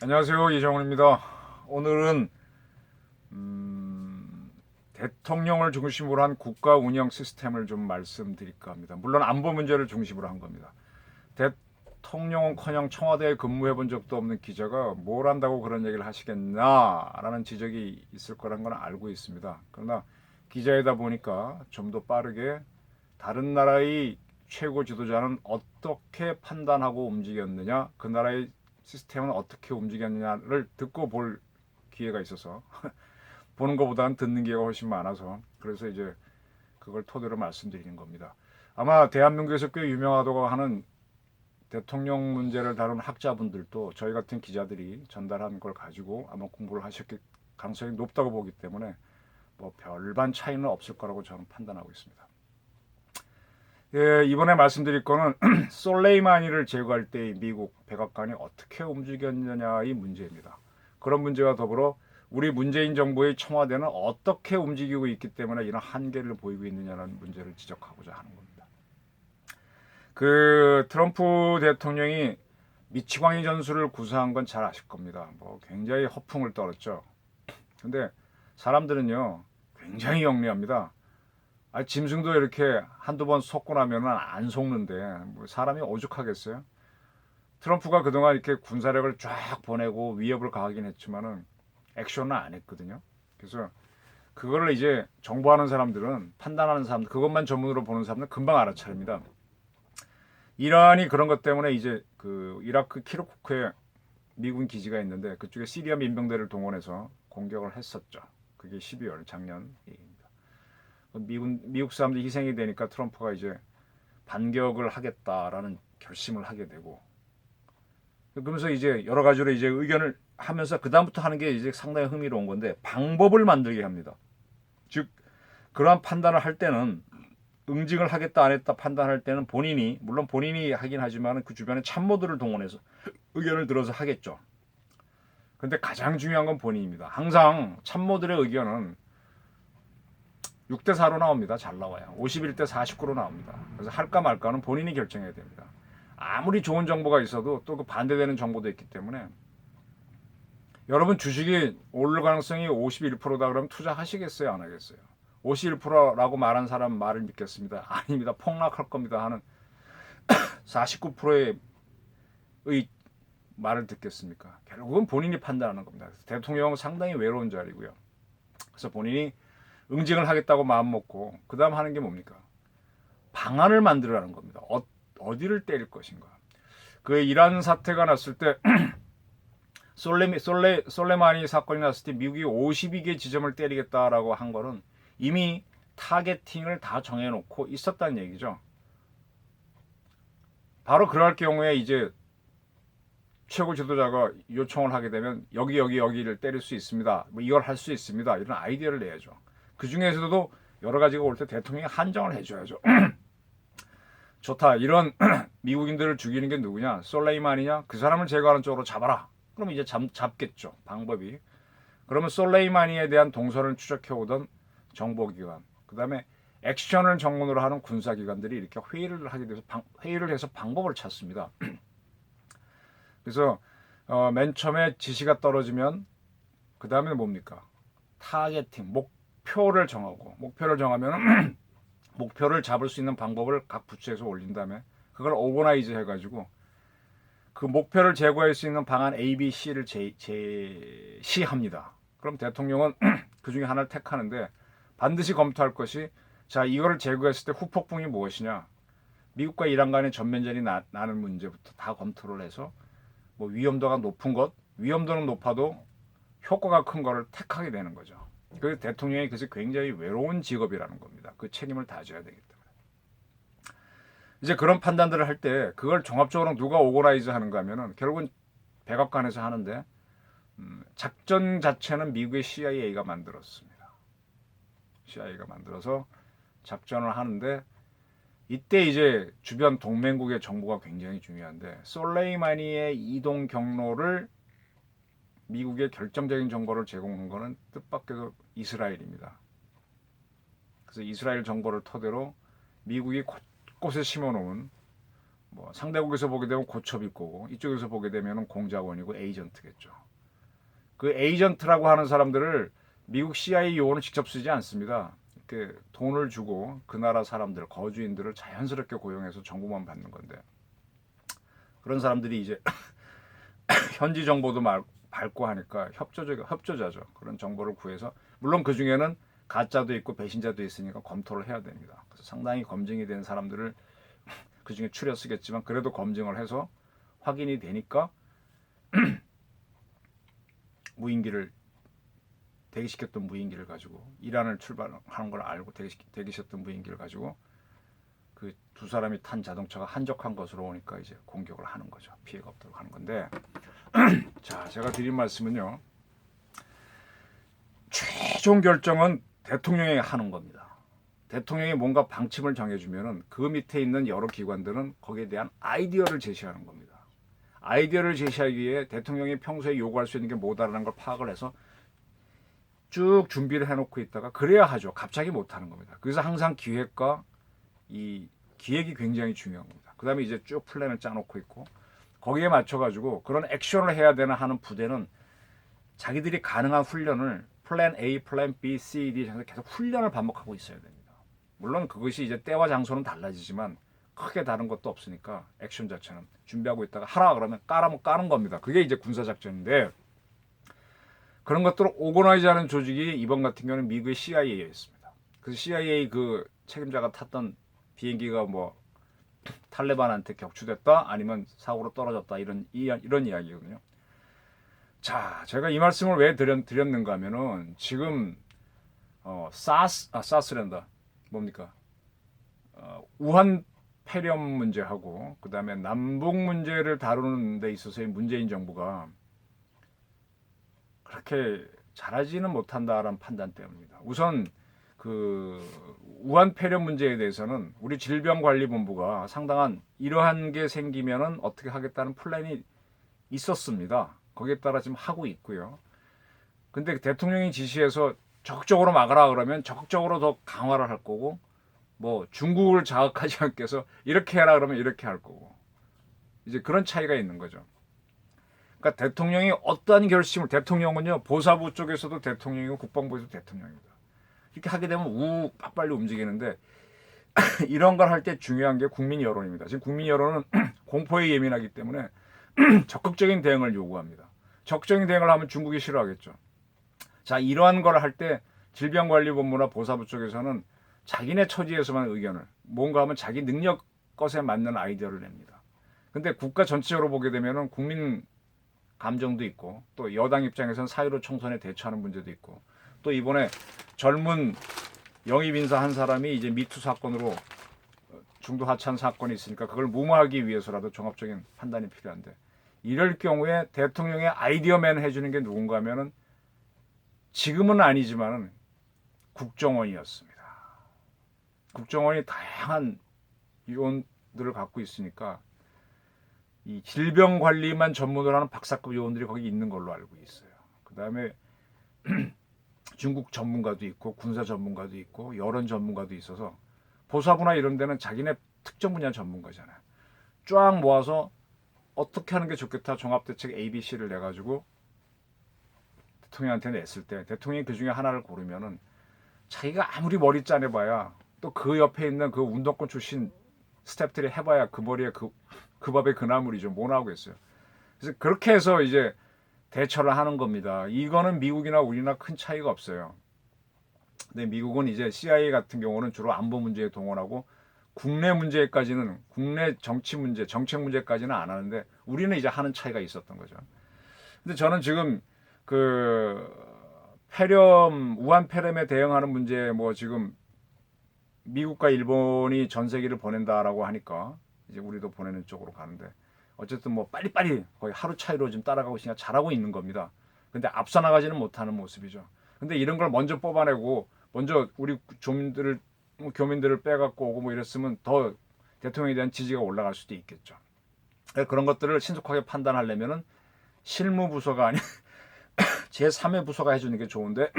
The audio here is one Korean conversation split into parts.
안녕하세요, 이정훈입니다. 오늘은 대통령을 중심으로 한 국가 운영 시스템을 좀 말씀드릴까 합니다. 물론 안보 문제를 중심으로 한 겁니다. 대통령은커녕 청와대에 근무해 본 적도 없는 기자가 뭘 안다고 그런 얘기를 하시겠나라는 지적이 있을 거란 건 알고 있습니다. 그러나 기자이다 보니까 좀 더 빠르게 다른 나라의 최고 지도자는 어떻게 판단하고 움직였느냐, 그 나라의 시스템은 어떻게 움직였느냐를 듣고 볼 기회가 있어서 보는 것보다는 듣는 기회가 훨씬 많아서 그래서 이제 그걸 토대로 말씀드리는 겁니다. 아마 대한민국에서 꽤 유명하다고 하는 대통령 문제를 다룬 학자분들도 저희 같은 기자들이 전달한 걸 가지고 아마 공부를 하셨을 가능성이 높다고 보기 때문에 뭐 별반 차이는 없을 거라고 저는 판단하고 있습니다. 예, 이번에 말씀드릴 거는 솔레이마니를 제거할 때 미국 백악관이 어떻게 움직였느냐의 문제입니다. 그런 문제와 더불어 우리 문재인 정부의 청와대는 어떻게 움직이고 있기 때문에 이런 한계를 보이고 있느냐는 문제를 지적하고자 하는 겁니다. 그 트럼프 대통령이 미치광이 전술을 구사한 건 잘 아실 겁니다. 뭐 굉장히 허풍을 떨었죠. 근데 사람들은요 굉장히 영리합니다. 짐승도 이렇게 한두 번 속고 나면 안 속는데 뭐 사람이 오죽하겠어요? 트럼프가 그동안 이렇게 군사력을 쫙 보내고 위협을 가하긴 했지만은 액션은 안 했거든요. 그래서 그거를 이제 정보하는 사람들은 판단하는 사람들 그것만 전문으로 보는 사람들은 금방 알아차립니다. 이란이 그런 것 때문에 이제 그 이라크 키르쿠크에 미군 기지가 있는데 그쪽에 시리아 민병대를 동원해서 공격을 했었죠. 그게 12월 작년 얘기입니다. 미국 사람들이 희생이 되니까 트럼프가 이제 반격을 하겠다라는 결심을 하게 되고 그러면서 이제 여러 가지로 이제 의견을 하면서 그 다음부터 하는 게 이제 상당히 흥미로운 건데 방법을 만들게 합니다. 즉 그러한 판단을 할 때는 응징을 하겠다 안 했다 판단할 때는 본인이 물론 본인이 하긴 하지만 그 주변에 참모들을 동원해서 의견을 들어서 하겠죠. 근데 가장 중요한 건 본인입니다. 항상 참모들의 의견은 6대 4로 나옵니다. 잘 나와요. 51대 49로 나옵니다. 그래서 할까 말까는 본인이 결정해야 됩니다. 아무리 좋은 정보가 있어도 또 그 반대되는 정보도 있기 때문에 여러분 주식이 오를 가능성이 51%다 그러면 투자하시겠어요? 안 하겠어요? 51%라고 말한 사람 말을 믿겠습니다. 아닙니다. 폭락할 겁니다 하는 49%의 말을 듣겠습니까? 결국은 본인이 판단하는 겁니다. 대통령은 상당히 외로운 자리고요. 그래서 본인이 응징을 하겠다고 마음먹고 그 다음 하는 게 뭡니까? 방안을 만들어라는 겁니다. 어디를 때릴 것인가. 그 이란 사태가 났을 때 솔레마니 사건이 났을 때 미국이 52개 지점을 때리겠다라고 한 거는 이미 타겟팅을 다 정해놓고 있었다는 얘기죠. 바로 그럴 경우에 이제 최고 지도자가 요청을 하게 되면 여기를 때릴 수 있습니다. 뭐 이걸 할 수 있습니다. 이런 아이디어를 내야죠. 그 중에서도 여러 가지가 올 때 대통령이 한정을 해줘야죠. 좋다. 이런 미국인들을 죽이는 게 누구냐? 솔레이마니냐? 그 사람을 제거하는 쪽으로 잡아라. 그럼 이제 잡겠죠. 방법이. 그러면 솔레이마니에 대한 동선을 추적해오던 정보기관, 그 다음에 액션을 전문으로 하는 군사기관들이 이렇게 회의를 하게 돼서 회의를 해서 방법을 찾습니다. 그래서 맨 처음에 지시가 떨어지면 그 다음에 뭡니까? 타겟팅, 목표를 정하고 목표를 정하면 목표를 잡을 수 있는 방법을 각 부처에서 올린 다음에 그걸 오거나이즈 해가지고 그 목표를 제거할 수 있는 방안 A, B, C를 제시합니다. 그럼 대통령은 그 중에 하나를 택하는데 반드시 검토할 것이 자 이거를 제거했을 때 후폭풍이 무엇이냐 미국과 이란 간의 전면전이 나는 문제부터 다 검토를 해서 뭐 위험도가 높은 것 위험도는 높아도 효과가 큰 거를 택하게 되는 거죠. 그 대통령이 그래서 굉장히 외로운 직업이라는 겁니다. 그 책임을 다져야 되기 때문에. 이제 그런 판단들을 할 때 그걸 종합적으로 누가 오거나이즈 하는가 하면은 결국은 백악관에서 하는데 작전 자체는 미국의 CIA가 만들었습니다. CIA가 만들어서 작전을 하는데 이때 이제 주변 동맹국의 정보가 굉장히 중요한데 솔레이마니의 이동 경로를 미국의 결정적인 정보를 제공한 것은 뜻밖에도 이스라엘입니다. 그래서 이스라엘 정보를 토대로 미국이 곳곳에 심어놓은 뭐 상대국에서 보게 되면 고첩이고 이쪽에서 보게 되면 공작원이고 에이전트겠죠. 그 에이전트라고 하는 사람들을 미국 CIA 요원은 직접 쓰지 않습니다. 이렇게 돈을 주고 그 나라 사람들, 거주인들을 자연스럽게 고용해서 정보만 받는 건데 그런 사람들이 이제 현지 정보도 밟고 하니까 협조자죠. 그런 정보를 구해서 물론 그 중에는 가짜도 있고 배신자도 있으니까 검토를 해야 됩니다. 그래서 상당히 검증이 된 사람들을 그 중에 추려 쓰겠지만 그래도 검증을 해서 확인이 되니까 무인기를 대기시켰던 무인기를 가지고 이란을 출발하는 걸 알고 대기시켰던 무인기를 가지고 그 두 사람이 탄 자동차가 한적한 것으로 오니까 이제 공격을 하는 거죠. 피해가 없도록 하는 건데 자, 제가 드린 말씀은요. 최종 결정은 대통령이 하는 겁니다. 대통령이 뭔가 방침을 정해주면은 그 밑에 있는 여러 기관들은 거기에 대한 아이디어를 제시하는 겁니다. 아이디어를 제시하기 위해 대통령이 평소에 요구할 수 있는 게 뭐다라는 걸 파악을 해서 쭉 준비를 해놓고 있다가 그래야 하죠. 갑자기 못하는 겁니다. 그래서 항상 기획과 이 기획이 굉장히 중요한 겁니다. 그 다음에 이제 쭉 플랜을 짜놓고 있고 거기에 맞춰가지고 그런 액션을 해야 되나 하는 부대는 자기들이 가능한 훈련을 플랜 A, 플랜 B, C, D 계속 훈련을 반복하고 있어야 됩니다. 물론 그것이 이제 때와 장소는 달라지지만 크게 다른 것도 없으니까 액션 자체는 준비하고 있다가 하라 그러면 까는 겁니다. 그게 이제 군사작전인데 그런 것들을 오거나이즈하는 조직이 이번 같은 경우는 미국의 CIA였습니다. 그래서 CIA 그 책임자가 탔던 비행기가 뭐 탈레반한테 격추됐다 아니면 사고로 떨어졌다 이런 이야기거든요. 자, 제가 이 말씀을 왜 드렸는가 하면은 지금 사스랜다 뭡니까? 우한 폐렴 문제하고 그다음에 남북 문제를 다루는 데 있어서의 문재인 정부가 그렇게 잘하지는 못한다라는 판단 때문입니다. 우선 그 우한 폐렴 문제에 대해서는 우리 질병관리본부가 상당한 이러한 게 생기면은 어떻게 하겠다는 플랜이 있었습니다. 거기에 따라 지금 하고 있고요. 근데 대통령이 지시해서 적극적으로 막으라 그러면 적극적으로 더 강화를 할 거고 뭐 중국을 자극하지 않게 해서 이렇게 해라 그러면 이렇게 할 거고 이제 그런 차이가 있는 거죠. 그러니까 대통령이 어떠한 결심을 대통령은요 보사부 쪽에서도 대통령이고 국방부에서도 대통령입니다. 이렇게 하게 되면 빨리 움직이는데 이런 걸 할 때 중요한 게 국민 여론입니다. 지금 국민 여론은 공포에 예민하기 때문에 적극적인 대응을 요구합니다. 적극적인 대응을 하면 중국이 싫어하겠죠. 자, 이러한 걸 할 때 질병관리본부나 보사부 쪽에서는 자기네 처지에서만 의견을 뭔가 하면 자기 능력 것에 맞는 아이디어를 냅니다. 근데 국가 전체적으로 보게 되면은 국민 감정도 있고 또 여당 입장에서는 사유로 총선에 대처하는 문제도 있고 또 이번에 젊은 영입 인사 한 사람이 이제 미투 사건으로 중도 하차한 사건이 있으니까 그걸 무마하기 위해서라도 종합적인 판단이 필요한데 이럴 경우에 대통령의 아이디어맨 해주는 게 누군가 하면은 지금은 아니지만은 국정원이었습니다. 국정원이 다양한 요원들을 갖고 있으니까 이 질병 관리만 전문으로 하는 박사급 요원들이 거기 있는 걸로 알고 있어요. 그 다음에 중국 전문가도 있고 군사 전문가도 있고 여론 전문가도 있어서 보사부나 이런 데는 자기네 특정 분야 전문가잖아요. 쫙 모아서 어떻게 하는 게 좋겠다 종합대책 ABC를 내가지고 대통령한테 냈을 때 대통령이 그 중에 하나를 고르면은 자기가 아무리 머리 짜내봐야 또 그 옆에 있는 그 운동권 출신 스태프들이 해봐야 그 머리에 그 밥에 그 나물이죠. 뭐 나오겠어요. 그래서 그렇게 해서 이제 대처를 하는 겁니다. 이거는 미국이나 우리나 큰 차이가 없어요. 근데 미국은 이제 CIA 같은 경우는 주로 안보 문제에 동원하고 국내 문제까지는 국내 정치 문제, 정책 문제까지는 안 하는데 우리는 이제 하는 차이가 있었던 거죠. 근데 저는 지금 그 우한 폐렴에 대응하는 문제 뭐 지금 미국과 일본이 전 세계를 보낸다라고 하니까 이제 우리도 보내는 쪽으로 가는데 어쨌든 뭐 빨리빨리 거의 하루 차이로 지금 따라가고 있으니까 잘하고 있는 겁니다. 근데 앞서 나가지는 못하는 모습이죠. 근데 이런 걸 먼저 뽑아내고 먼저 우리 교민들을 빼갖고 오고 뭐 이랬으면 더 대통령에 대한 지지가 올라갈 수도 있겠죠. 그런 것들을 신속하게 판단하려면은 실무부서가 아닌 제3의 부서가 해주는 게 좋은데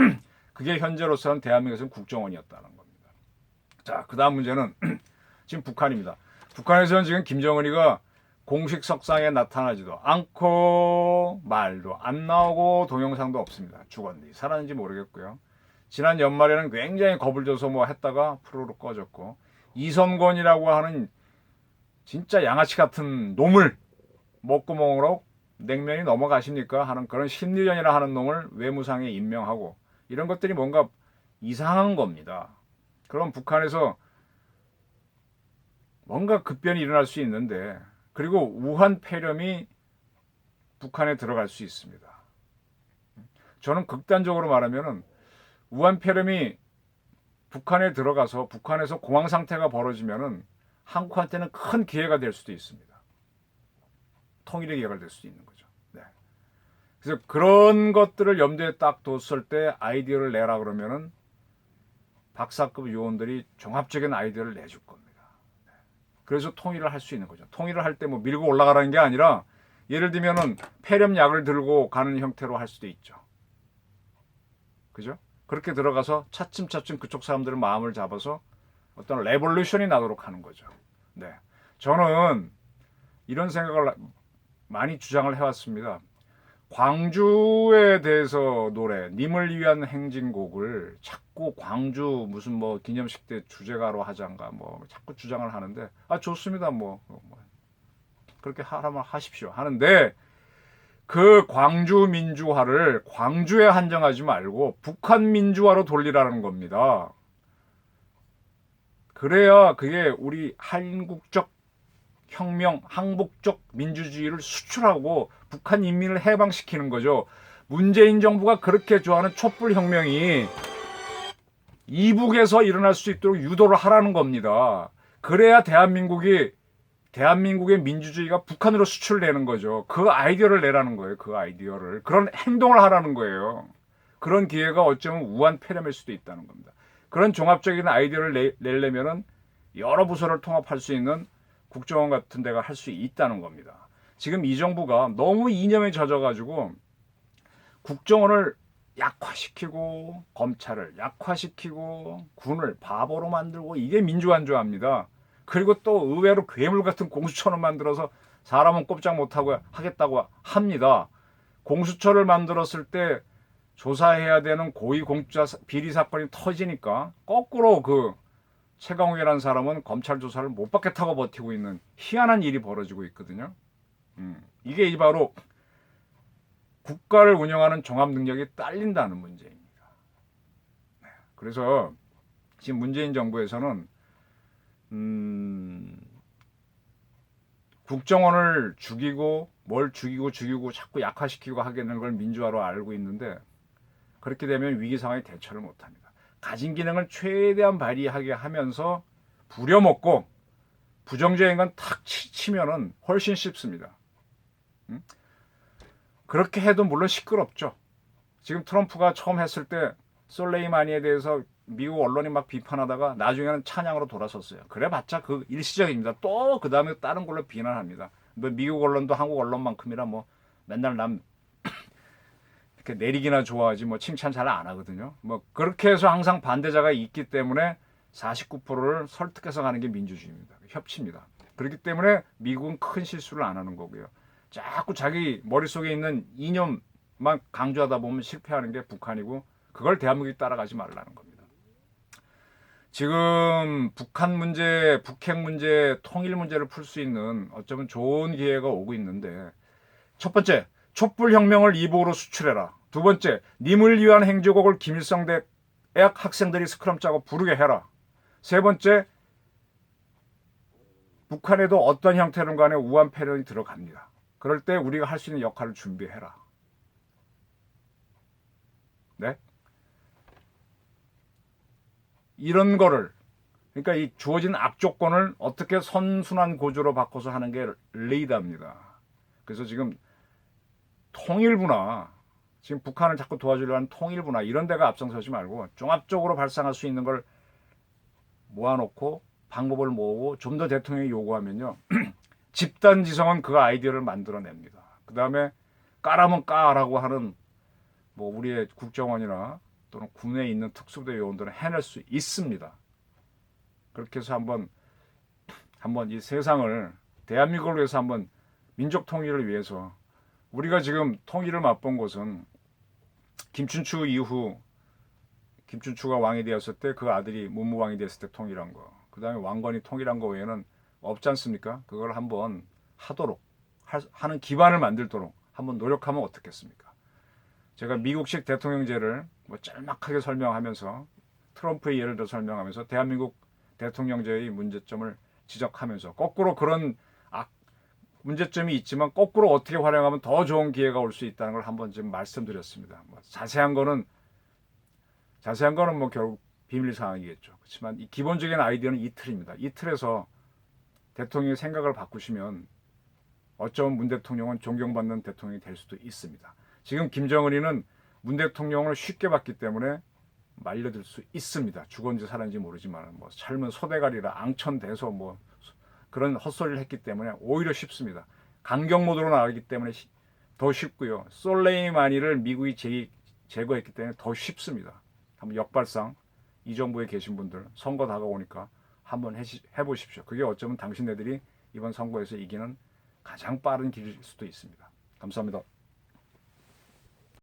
그게 현재로서는 대한민국에서는 국정원이었다는 겁니다. 자, 그 다음 문제는 지금 북한입니다. 북한에서는 지금 김정은이가 공식 석상에 나타나지도 않고 말도 안 나오고 동영상도 없습니다. 죽었는지 살았는지 모르겠고요. 지난 연말에는 굉장히 겁을 줘서 뭐 했다가 프로로 꺼졌고, 이선권이라고 하는 진짜 양아치 같은 놈을 목구멍으로 냉면이 넘어가십니까 하는 그런 심리전이라 하는 놈을 외무상에 임명하고, 이런 것들이 뭔가 이상한 겁니다. 그럼 북한에서 뭔가 급변이 일어날 수 있는데, 그리고 우한 폐렴이 북한에 들어갈 수 있습니다. 저는 극단적으로 말하면은 우한 폐렴이 북한에 들어가서 북한에서 공황 상태가 벌어지면은 한국한테는 큰 기회가 될 수도 있습니다. 통일의 기회가 될 수도 있는 거죠. 네. 그래서 그런 것들을 염두에 딱 뒀을 때 아이디어를 내라 그러면은 박사급 요원들이 종합적인 아이디어를 내줄 겁니다. 그래서 통일을 할 수 있는 거죠. 통일을 할 때 뭐 밀고 올라가라는 게 아니라, 예를 들면은 폐렴약을 들고 가는 형태로 할 수도 있죠. 그죠? 그렇게 들어가서 차츰차츰 그쪽 사람들의 마음을 잡아서 어떤 레볼루션이 나도록 하는 거죠. 네. 저는 이런 생각을 많이 주장을 해왔습니다. 광주에 대해서 노래, 님을 위한 행진곡을 자꾸 광주 무슨 뭐 기념식 때 주제가로 하자인가 뭐 자꾸 주장을 하는데, 좋습니다. 뭐 그렇게 하라면 하십시오 하는데, 그 광주 민주화를 광주에 한정하지 말고 북한 민주화로 돌리라는 겁니다. 그래야 그게 우리 한국적 혁명, 항복적 민주주의를 수출하고 북한 인민을 해방시키는 거죠. 문재인 정부가 그렇게 좋아하는 촛불혁명이 이북에서 일어날 수 있도록 유도를 하라는 겁니다. 그래야 대한민국의 민주주의가 북한으로 수출되는 거죠. 그 아이디어를 내라는 거예요. 그 아이디어를. 그런 행동을 하라는 거예요. 그런 기회가 어쩌면 우한 폐렴일 수도 있다는 겁니다. 그런 종합적인 아이디어를 내려면은 여러 부서를 통합할 수 있는 국정원 같은 데가 할 수 있다는 겁니다. 지금 이 정부가 너무 이념에 젖어가지고 국정원을 약화시키고 검찰을 약화시키고 군을 바보로 만들고, 이게 민주화인 줄 압니다. 그리고 또 의외로 괴물 같은 공수처를 만들어서 사람은 꼼짝 못하고 하겠다고 합니다. 공수처를 만들었을 때 조사해야 되는 고위 공직자 비리 사건이 터지니까 거꾸로 그 최강욱이라는 사람은 검찰 조사를 못 받겠다고 버티고 있는 희한한 일이 벌어지고 있거든요. 이게 바로 국가를 운영하는 종합 능력이 딸린다는 문제입니다. 그래서 지금 문재인 정부에서는 국정원을 죽이고 뭘 죽이고 자꾸 약화시키고 하겠는 걸 민주화로 알고 있는데, 그렇게 되면 위기 상황에 대처를 못합니다. 가진 기능을 최대한 발휘하게 하면서 부려먹고 부정적인 건 탁 치면은 훨씬 쉽습니다. 그렇게 해도 물론 시끄럽죠. 지금 트럼프가 처음 했을 때 솔레이마니에 대해서 미국 언론이 막 비판하다가 나중에는 찬양으로 돌아섰어요. 그래봤자 그 일시적입니다. 또 그 다음에 다른 걸로 비난합니다. 뭐 미국 언론도 한국 언론만큼이라 뭐 맨날 남 이렇게 내리기나 좋아하지 뭐 칭찬 잘 안 하거든요. 뭐 그렇게 해서 항상 반대자가 있기 때문에 49%를 설득해서 가는 게 민주주의입니다. 협치입니다. 그렇기 때문에 미국은 큰 실수를 안 하는 거고요. 자꾸 자기 머릿속에 있는 이념만 강조하다 보면 실패하는 게 북한이고, 그걸 대한민국이 따라가지 말라는 겁니다. 지금 북한 문제, 북핵 문제, 통일 문제를 풀 수 있는 어쩌면 좋은 기회가 오고 있는데, 첫 번째, 촛불혁명을 이북으로 수출해라. 두 번째, 님을 위한 행진곡을 김일성 대학 학생들이 스크럼 짜고 부르게 해라. 세 번째, 북한에도 어떤 형태든 간에 우한 폐렴이 들어갑니다. 그럴 때 우리가 할 수 있는 역할을 준비해라. 네? 이런 거를, 그러니까 이 주어진 악조건을 어떻게 선순환 구조로 바꿔서 하는 게 리더입니다. 그래서 지금 통일부나, 지금 북한을 자꾸 도와주려고 하는 통일부나 이런 데가 앞장서지 말고 종합적으로 발상할 수 있는 걸 모아놓고 방법을 모으고 좀 더 대통령이 요구하면요. 집단지성은 그 아이디어를 만들어냅니다. 그 다음에 까라면 까라고 하는 뭐 우리의 국정원이나 또는 군에 있는 특수부대 요원들은 해낼 수 있습니다. 그렇게 해서 한번 한번 이 세상을 대한민국을 위해서 한번 민족 통일을 위해서 우리가 지금 통일을 맛본 것은 김춘추 이후 김춘추가 왕이 되었을 때 그 아들이 문무왕이 됐을 때 통일한 거, 그 다음에 왕건이 통일한 거 외에는 없지 않습니까? 그걸 한번 하도록 하는 기반을 만들도록 한번 노력하면 어떻겠습니까? 제가 미국식 대통령제를 뭐 짤막하게 설명하면서 트럼프의 예를 들어 설명하면서 대한민국 대통령제의 문제점을 지적하면서 거꾸로 그런 문제점이 있지만 거꾸로 어떻게 활용하면 더 좋은 기회가 올 수 있다는 걸 한번 지금 말씀드렸습니다. 뭐 자세한 거는 뭐 결국 비밀 사항이겠죠. 그렇지만 이 기본적인 아이디어는 이 틀입니다. 이 틀에서 대통령의 생각을 바꾸시면 어쩌면 문 대통령은 존경받는 대통령이 될 수도 있습니다. 지금 김정은이는 문 대통령을 쉽게 봤기 때문에 말려들 수 있습니다. 죽었는지 살았는지 모르지만 뭐 삶은 소대가리라 앙천대소 뭐 그런 헛소리를 했기 때문에 오히려 쉽습니다. 강경 모드로 나가기 때문에 더 쉽고요. 솔레이마니를 미국이 제거했기 때문에 더 쉽습니다. 한번 역발상 이 정부에 계신 분들 선거 다가오니까 한번 해보십시오. 그게 어쩌면 당신네들이 이번 선거에서 이기는 가장 빠른 길일 수도 있습니다. 감사합니다.